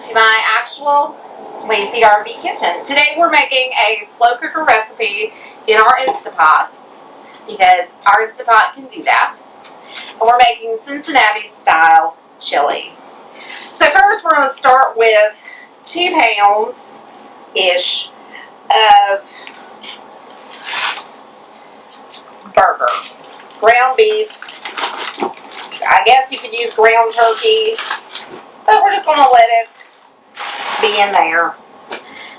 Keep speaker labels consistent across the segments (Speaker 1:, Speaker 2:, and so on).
Speaker 1: to my actual lazy RV kitchen. Today we're making a slow cooker recipe in our Instapot because our Instapot can do that. And we're making Cincinnati style chili. So first we're going to start with 2 pounds-ish of burger. Ground beef. I guess you could use ground turkey, but we're just going to let it be in there.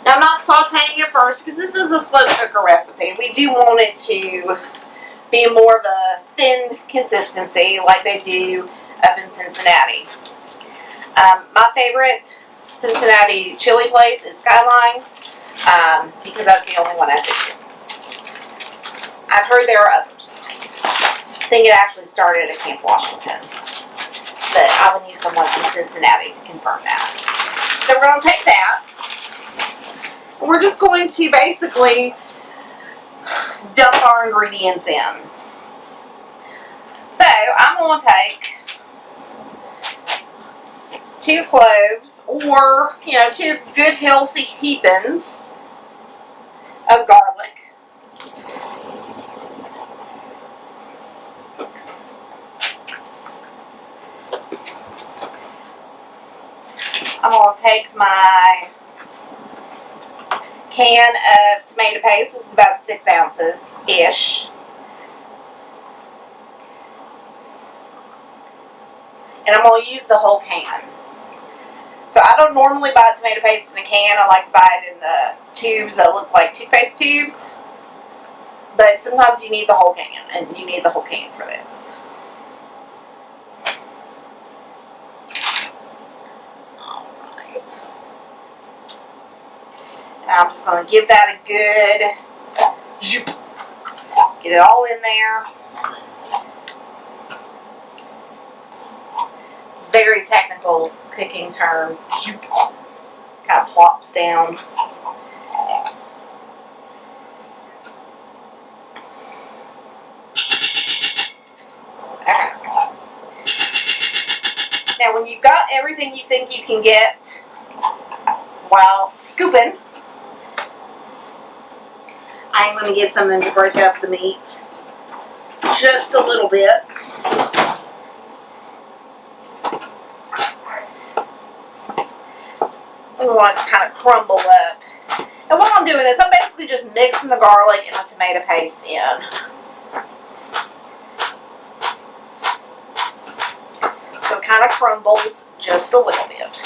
Speaker 1: Now I'm not sauteing it first because this is a slow cooker recipe. We do want it to be more of a thin consistency like they do up in Cincinnati. My favorite Cincinnati chili place is Skyline because that's the only one I've been to. I've heard there are others. I think it actually started at Camp Washington, but I will need someone from Cincinnati to confirm that. So we're going to take that. We're just going to basically dump our ingredients in. So I'm going to take 2 cloves, or 2 good healthy heapings of garlic. I'm going to take my can of tomato paste. This is about 6 ounces-ish. And I'm going to use the whole can. So I don't normally buy tomato paste in a can. I like to buy it in the tubes that look like toothpaste tubes. But sometimes you need the whole can, and you need the whole can for this. Alright. And I'm just going to give that a good zoop. Get it all in there. It's very technical cooking terms. Zoop. Kind of plops down. Okay. Now when you've got everything you think you can get while scooping, I'm going to get something to break up the meat just a little bit. We want it to kind of crumble up. And while I'm doing this, I'm basically just mixing the garlic and the tomato paste in. So it kind of crumbles just a little bit.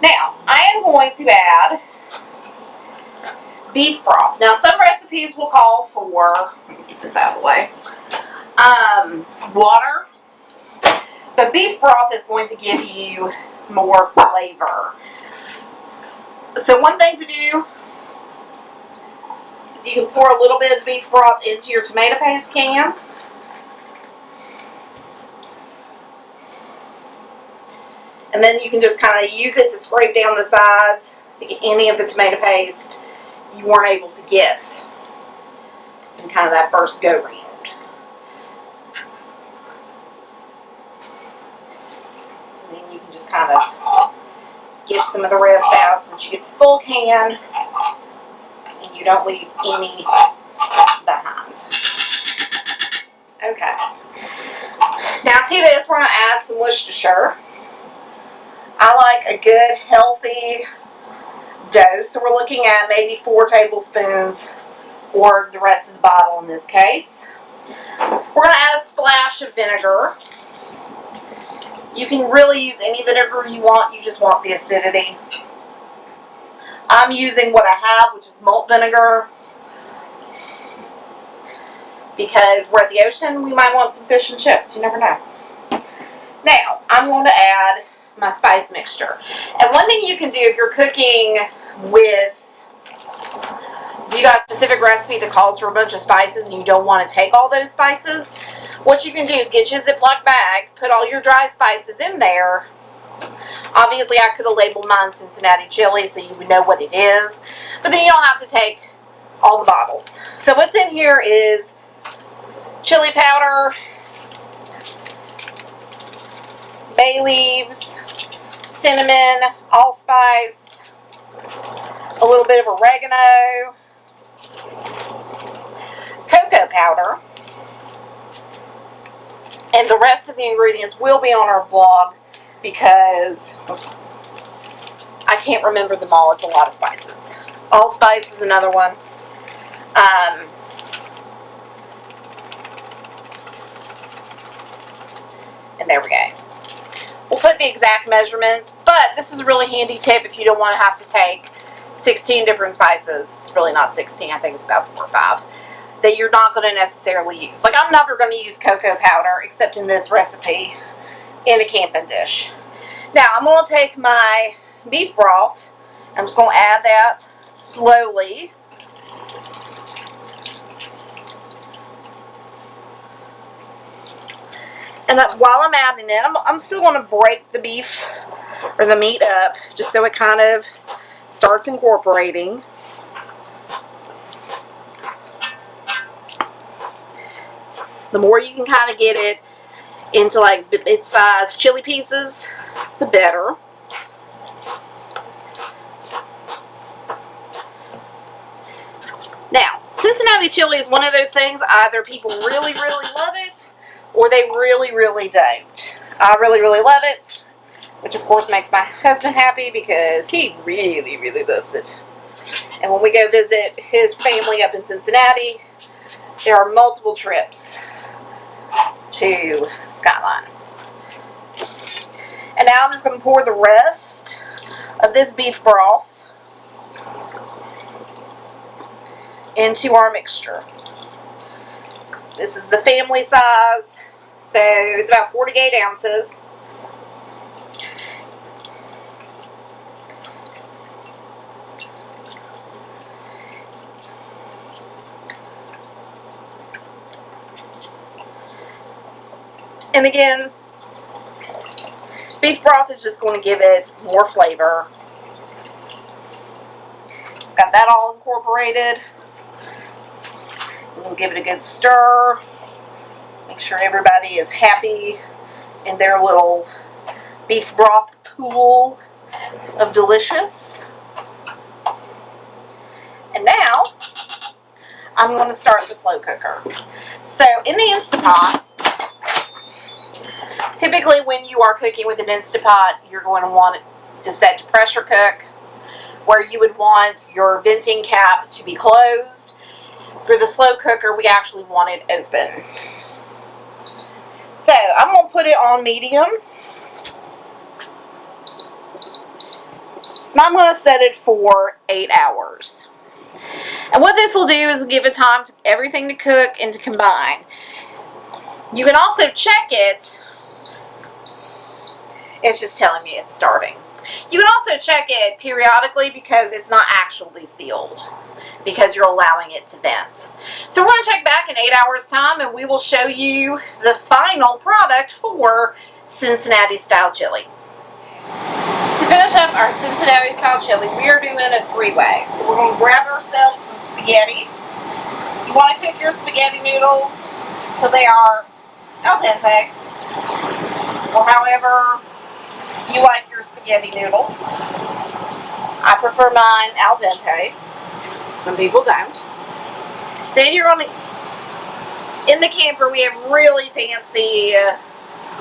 Speaker 1: Now, I am going to add beef broth. Now, some recipes will call for, let me get this out of the way, water. But beef broth is going to give you more flavor. So one thing to do is you can pour a little bit of beef broth into your tomato paste can. And then you can just kind of use it to scrape down the sides to get any of the tomato paste you weren't able to get in kind of that first go round. And then you can just kind of get some of the rest out so that you get the full can and you don't leave any behind. Okay. Now to this, we're going to add some Worcestershire. I like a good healthy dose, so we're looking at maybe 4 tablespoons or the rest of the bottle in this case. We're going to add a splash of vinegar. You can really use any vinegar you want, you just want the acidity. I'm using what I have, which is malt vinegar, because we're at the ocean, we might want some fish and chips, you never know. Now, I'm going to add my spice mixture. And one thing you can do if you're cooking with, if you got a specific recipe that calls for a bunch of spices and you don't want to take all those spices, what you can do is get you a Ziploc bag, put all your dry spices in there. Obviously I could have labeled mine Cincinnati Chili so you would know what it is, but then you don't have to take all the bottles. So what's in here is chili powder, bay leaves, cinnamon, allspice, a little bit of oregano, cocoa powder, and the rest of the ingredients will be on our blog because, oops, I can't remember them all. It's a lot of spices. Allspice is another one. And there we go. We'll put the exact measurements, but this is a really handy tip if you don't want to have to take 16 different spices. It's really not 16. I think it's about 4 or 5 that you're not going to necessarily use. Like, I'm never going to use cocoa powder except in this recipe in a camping dish. Now, I'm going to take my beef broth. I'm just going to add that slowly. And while I'm adding it, I'm still going to break the beef or the meat up just so it kind of starts incorporating. The more you can kind of get it into like bit-sized chili pieces, the better. Now, Cincinnati Chili is one of those things, either people really, really love it, or they really, really don't. I really, really love it, which of course makes my husband happy because he really, really loves it. And when we go visit his family up in Cincinnati, there are multiple trips to Skyline. And now I'm just going to pour the rest of this beef broth into our mixture. This is the family size, so it's about 48 ounces. And again, beef broth is just going to give it more flavor. Got that all incorporated. We'll give it a good stir. Make sure everybody is happy in their little beef broth pool of delicious. And now, I'm going to start the slow cooker. So, in the Instapot, typically when you are cooking with an Instapot, you're going to want it to set to pressure cook, where you would want your venting cap to be closed. For the slow cooker, we actually want it open. So, I'm going to put it on medium. And I'm going to set it for 8 hours. And what this will do is give it time to everything to cook and to combine. You can also check it. It's just telling me it's starting. You can also check it periodically because it's not actually sealed, because you're allowing it to vent. So we're going to check back in 8 hours time and we will show you the final product for Cincinnati style chili. To finish up our Cincinnati style chili, we are doing a 3-way. So we're going to grab ourselves some spaghetti. You want to cook your spaghetti noodles till they are al dente, or however you like your spaghetti noodles. I prefer mine al dente. Some people don't. Then you're going to, in the camper we have really fancy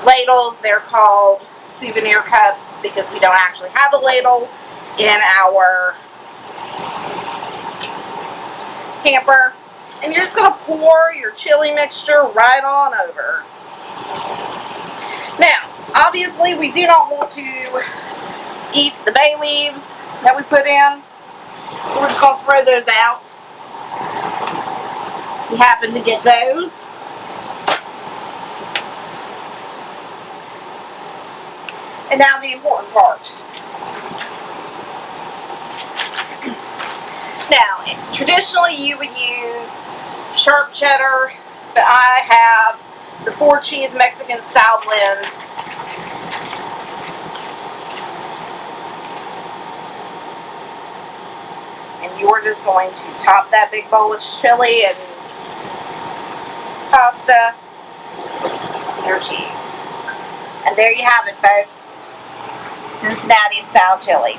Speaker 1: ladles. They're called souvenir cups because we don't actually have a ladle in our camper. And you're just going to pour your chili mixture right on over. Now, obviously, we do not want to eat the bay leaves that we put in, so we're just going to throw those out. We happen to get those. And now the important part. Now, traditionally you would use sharp cheddar, but I have the 4-cheese Mexican style blend. And you're just going to top that big bowl of chili and pasta with your cheese. And there you have it, folks. Cincinnati style chili.